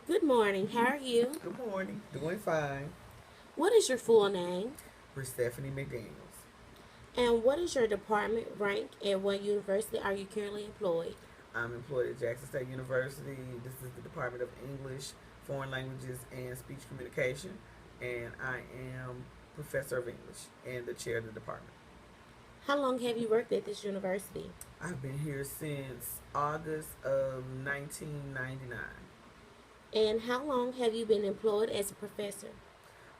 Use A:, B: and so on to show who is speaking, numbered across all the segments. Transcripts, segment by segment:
A: Good morning. How are you?
B: Good morning. Doing fine.
A: What is your full name?
B: We're Stephanie McDaniels.
A: And what is your department rank and what university are you currently employed?
B: I'm employed at Jackson State University. This is the Department of English, Foreign Languages, and Speech Communication. And I am professor of English and the chair of the department.
A: How long have you worked at this university?
B: I've been here since August of 1999.
A: And how long have you been employed as a professor?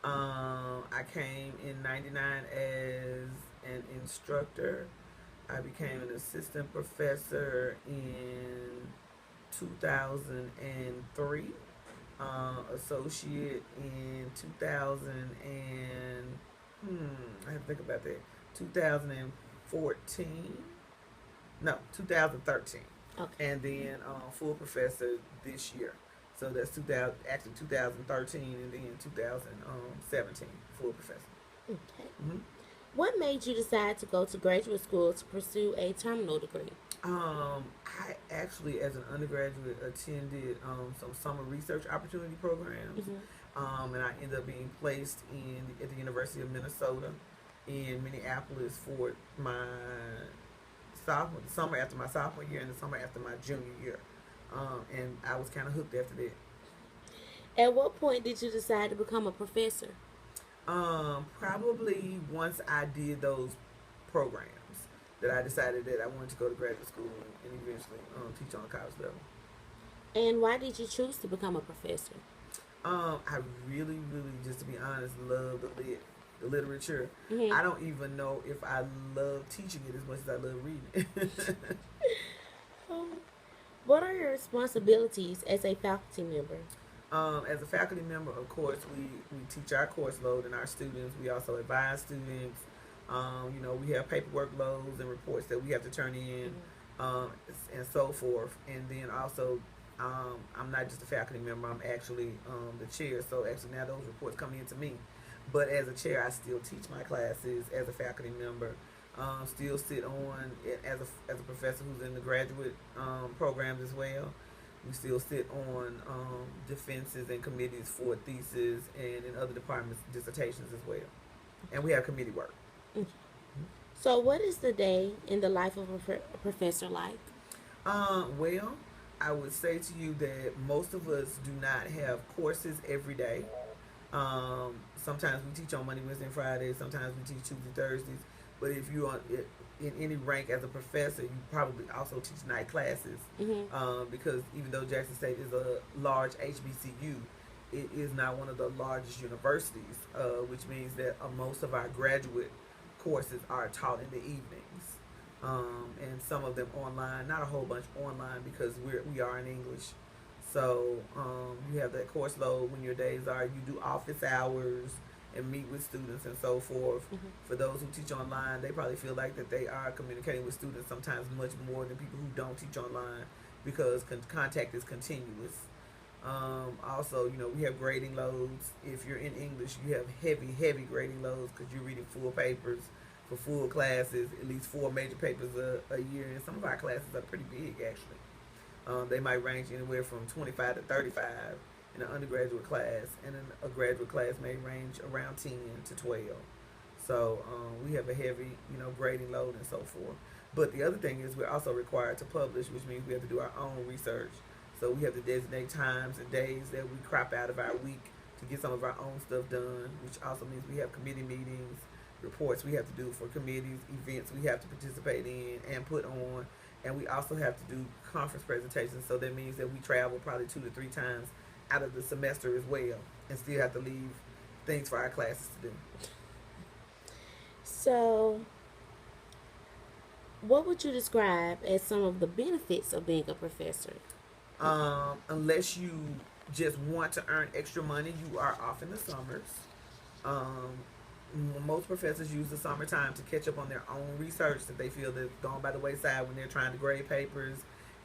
B: I came in 99 as an instructor. I became an assistant professor in 2003, associate in 2000 and I have to think about that. 2014, no, 2013,
A: Okay.
B: and then full professor this year. So that's 2000, actually 2013, and then 2017 full professor.
A: Okay.
B: Mm-hmm.
A: What made you decide to go to graduate school to pursue a terminal degree?
B: I actually, as an undergraduate, attended some summer research opportunity programs,
A: Hmm.
B: and I ended up being placed in at the University of Minnesota in Minneapolis for my sophomore, the summer after my sophomore year and the summer after my junior year, and I was kind of hooked after that.
A: At what point did you decide to become a professor?
B: Probably once I did those programs that I decided that I wanted to go to graduate school and eventually teach on a college level.
A: And why did you choose to become a professor?
B: I really, really, just to be honest, love the literature.
A: Hmm.
B: I don't even know if I love teaching it as much as I love reading it.
A: What are your responsibilities as a faculty member?
B: As a faculty member, of course, we teach our course load and our students. We also advise students. We have paperwork loads and reports that we have to turn in, and so forth. And then also, I'm not just a faculty member. I'm actually the chair. So actually now those reports come in to me. But as a chair, I still teach my classes as a faculty member. Still sit on it as a professor who's in the graduate programs as well. We still sit on defenses and committees for thesis and in other departments dissertations as well. And we have committee work.
A: Mhm. So, what is the day in the life of a professor like?
B: Well, I would say to you that most of us do not have courses every day. Sometimes we teach on Monday, Wednesday, and Friday. Sometimes we teach Tuesday, Thursdays. But if you're in any rank as a professor, you probably also teach night classes,
A: Hmm.
B: because even though Jackson State is a large HBCU, it is not one of the largest universities, which means that most of our graduate courses are taught in the evenings, and some of them online. Not a whole bunch online because we are in English. So you have that course load when your days are. You do office hours and meet with students and so forth.
A: Hmm.
B: For those who teach online, they probably feel like that they are communicating with students sometimes much more than people who don't teach online because contact is continuous. Also, we have grading loads. If you're in English, you have heavy, heavy grading loads because you're reading full papers for full classes, at least four major papers a year. And some of our classes are pretty big, actually. They might range anywhere from 25 to 35 in an undergraduate class, and then a graduate class may range around 10 to 12. So we have a heavy, grading load and so forth. But the other thing is we're also required to publish, which means we have to do our own research. So we have to designate times and days that we crop out of our week to get some of our own stuff done, which also means we have committee meetings, reports we have to do for committees, events we have to participate in and put on, and we also have to do conference presentations. So that means that we travel probably 2 to 3 times out of the semester as well, and still have to leave things for our classes to do.
A: So, what would you describe as some of the benefits of being a professor?
B: Unless you just want to earn extra money, you are off in the summers. Um, Most professors use the summertime to catch up on their own research that they feel that's gone by the wayside when they're trying to grade papers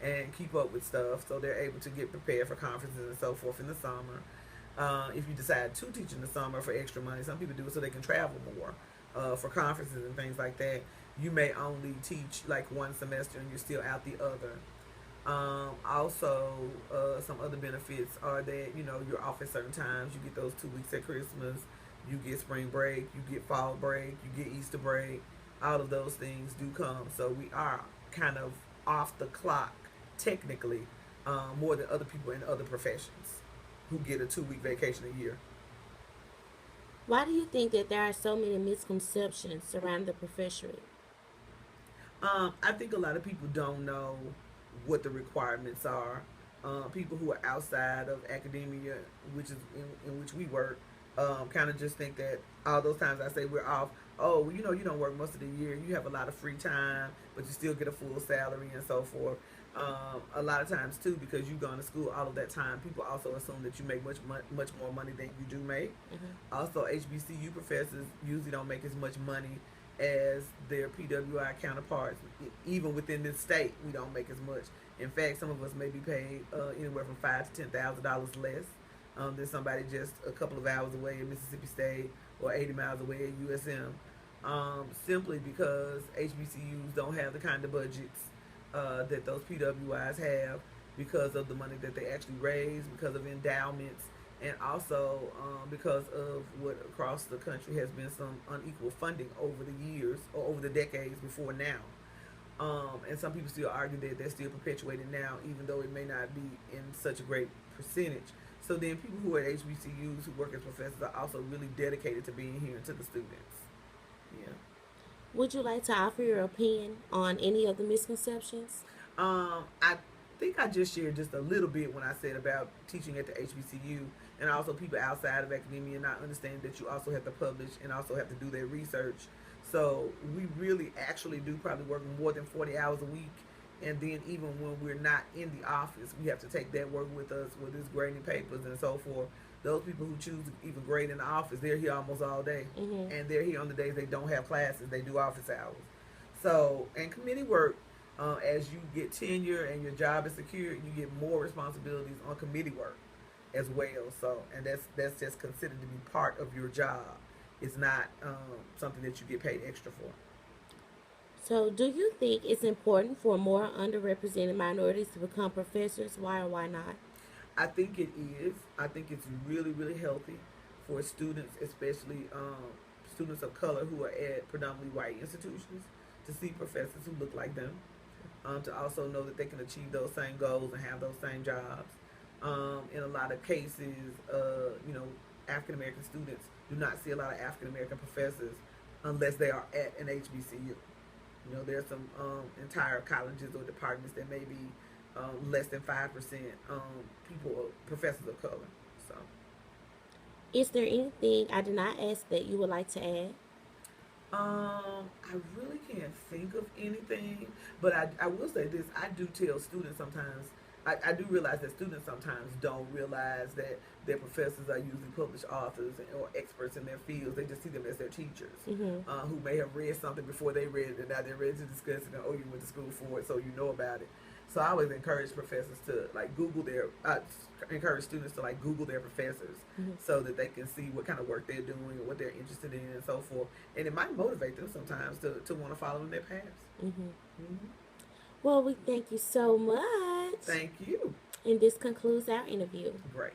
B: and keep up with stuff. So they're able to get prepared for conferences and so forth in the summer. If you decide to teach in the summer for extra money, some people do it so they can travel more for conferences and things like that. You may only teach like one semester and you're still out the other. Also, some other benefits are that you're off at certain times. You get those 2 weeks at Christmas. You get spring break. You get fall break. You get Easter break. All of those things do come. So we are kind of off the clock technically, more than other people in other professions who get a 2 week vacation a year.
A: Why do you think that there are so many misconceptions surrounding the professorate?
B: I think a lot of people don't know what the requirements are. People who are outside of academia, which is in which we work, kind of just think that all those times I say we're off. Oh, well, you don't work most of the year. You have a lot of free time, but you still get a full salary and so forth. A lot of times too, because you've gone to school all of that time, people also assume that you make much more money than you do make.
A: Mm-hmm.
B: Also, HBCU professors usually don't make as much money as their PWI counterparts. Even within this state, we don't make as much. In fact, some of us may be paid anywhere from $5,000 to $10,000 less than somebody just a couple of hours away in Mississippi State or 80 miles away at USM. Simply because HBCUs don't have the kind of budgets that those PWIs have, because of the money that they actually raise, because of endowments, and also because of what across the country has been some unequal funding over the years or over the decades before now. And some people still argue that they're still perpetuated now, even though it may not be in such a great percentage. So then people who are at HBCUs who work as professors are also really dedicated to being here and to the students. Yeah.
A: Would you like to offer your opinion on any of the misconceptions?
B: I think I just shared just a little bit when I said about teaching at the HBCU, and also people outside of academia not understanding that you also have to publish and also have to do their research. So we really actually do probably work more than 40 hours a week. And then even when we're not in the office, we have to take that work with us, whether it's grading papers and so forth. Those people who choose to even grade in the office, they're here almost all day.
A: Mm-hmm.
B: And they're here on the days they don't have classes. They do office hours. So, and committee work, as you get tenure and your job is secure, you get more responsibilities on committee work as well. So, and that's just considered to be part of your job. It's not something that you get paid extra for.
A: So, do you think it's important for more underrepresented minorities to become professors? Why or why not?
B: I think it is. I think it's really, really healthy for students, especially students of color who are at predominantly white institutions, to see professors who look like them, to also know that they can achieve those same goals and have those same jobs. In a lot of cases, African American students do not see a lot of African American professors unless they are at an HBCU. There's some entire colleges or departments that may be less than 5% people, professors of color. So,
A: Is there anything I did not ask that you would like to add?
B: I really can't think of anything, but I will say this: I do tell students sometimes. I do realize that students sometimes don't realize that their professors are usually published authors or experts in their fields. They just see them as their teachers,
A: Mm-hmm.
B: who may have read something before they read it, and now they're ready to discuss it. And oh, you went to school for it, so you know about it. So I always encourage professors to like Google their. Encourage students to like Google their professors
A: Mm-hmm.
B: so that they can see what kind of work they're doing and what they're interested in and so forth. And it might motivate them sometimes to want to follow in their paths.
A: Mm-hmm.
B: Mm-hmm.
A: Well, we thank you so much.
B: Thank you.
A: And this concludes our interview.
B: Great.